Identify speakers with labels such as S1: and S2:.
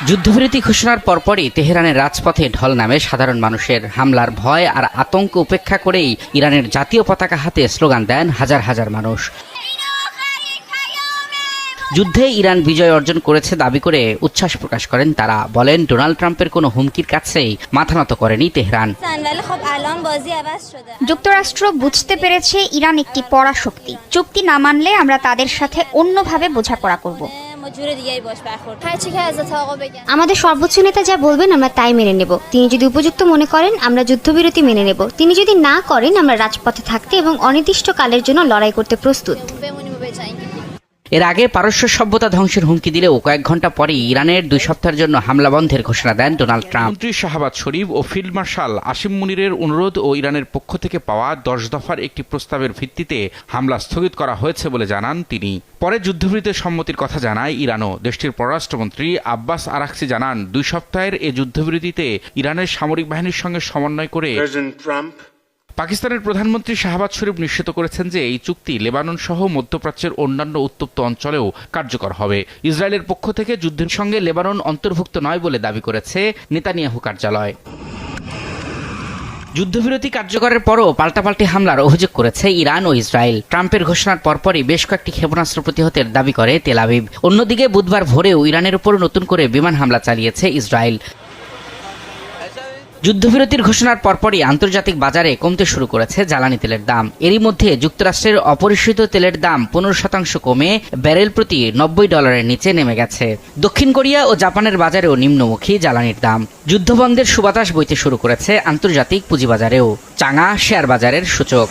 S1: যুদ্ধবিরতি ঘোষণার পরপরই তেহরানের রাজপথে ঢল নামে সাধারণ মানুষের। হামলার ভয় আর আতঙ্ক উপেক্ষা করেই ইরানের জাতীয় পতাকা হাতে স্লোগান দেন হাজার হাজার মানুষ। যুদ্ধে ইরান বিজয় অর্জন করেছে দাবি করে উচ্ছ্বাস প্রকাশ করেন তারা। বলেন, ডোনাল্ড ট্রাম্পের কোনো হুমকির কাছেই মাথা নত করেনি তেহরান।
S2: যুক্তরাষ্ট্র বুঝতে পেরেছে ইরান একটি পরাশক্তি। চুক্তি না মানলে আমরা তাদের সাথে অন্যভাবে বোঝাপড়া করব।
S3: আমাদের সর্বোচ্চ নেতা যা বলবেন আমরা তাই মেনে নেব। তিনি যদি উপযুক্ত মনে করেন আমরা যুদ্ধবিরতি মেনে নেব। তিনি যদি না করেন আমরা রাজপথে থাকতে এবং অনির্দিষ্টকালের জন্য লড়াই করতে প্রস্তুত।
S1: এর আগে পারস্য সভ্যতা ধ্বংসের হুমকি দিলেও কয়েক ঘন্টা পরেই ইরানের 2 সপ্তাহের জন্য হামলা বন্ধের ঘোষণা দেন ডোনাল্ড ট্রাম্প।
S4: মন্ত্রী শাহবাজ শরীফ ও ফিল্ড মার্শাল আসিম মুনিরের অনুরোধ ও ইরানের পক্ষ থেকে পাওয়া 10 দফার একটি প্রস্তাবের ভিত্তিতে হামলা স্থগিত করা হয়েছে বলে জানান তিনি। পরে যুদ্ধবিরতির সম্মতির কথা জানায় ইরানও। দেশটির পররাষ্ট্রমন্ত্রী আব্বাস আরাকচি জানান, 2 সপ্তাহের এ যুদ্ধবিরতিতে ইরানের সামরিক বাহিনীর সঙ্গে সমন্বয় করে পাকিস্তানের প্রধানমন্ত্রী শাহবাজ শরীফ নিশ্চিত করেছেন যে এই চুক্তি লেবানন সহ মধ্যপ্রাচ্যের অন্যান্য উত্তপ্ত অঞ্চলেও কার্যকর হবে। ইসরায়েলের পক্ষ থেকে যুদ্ধের সঙ্গে লেবানন অন্তর্ভুক্ত নয় বলে দাবি করেছে নেতানিয়াহু কার্যালয়। যুদ্ধবিরতি কার্যকরের পরও পাল্টাপাল্টি হামলার অভিযোগ করেছে ইরান ও ইসরায়েল। ট্রাম্পের ঘোষণার পরপরই বেশ কয়েকটি ক্ষেপণাস্ত্র প্রতিহতের দাবি করে তেল আবিব। অন্যদিকে বুধবার ভোরেও ইরানের উপর নতুন করে বিমান হামলা চালিয়েছে ইসরায়েল। যুদ্ধবিরতির ঘোষণার পরপরই আন্তর্জাতিক বাজারে কমতে শুরু করেছে জ্বালানি তেলের দাম। এরই মধ্যে যুক্তরাষ্ট্রের অপরিশোধিত তেলের দাম 15% কমে ব্যারেল প্রতি $90 নিচে নেমে গেছে। দক্ষিণ কোরিয়া ও জাপানের বাজারেও নিম্নমুখী জ্বালানির দাম। যুদ্ধবন্ধের সুবাতাস বইতে শুরু করেছে আন্তর্জাতিক পুঁজিবাজারেও। চাঙা শেয়ার বাজারের সূচক।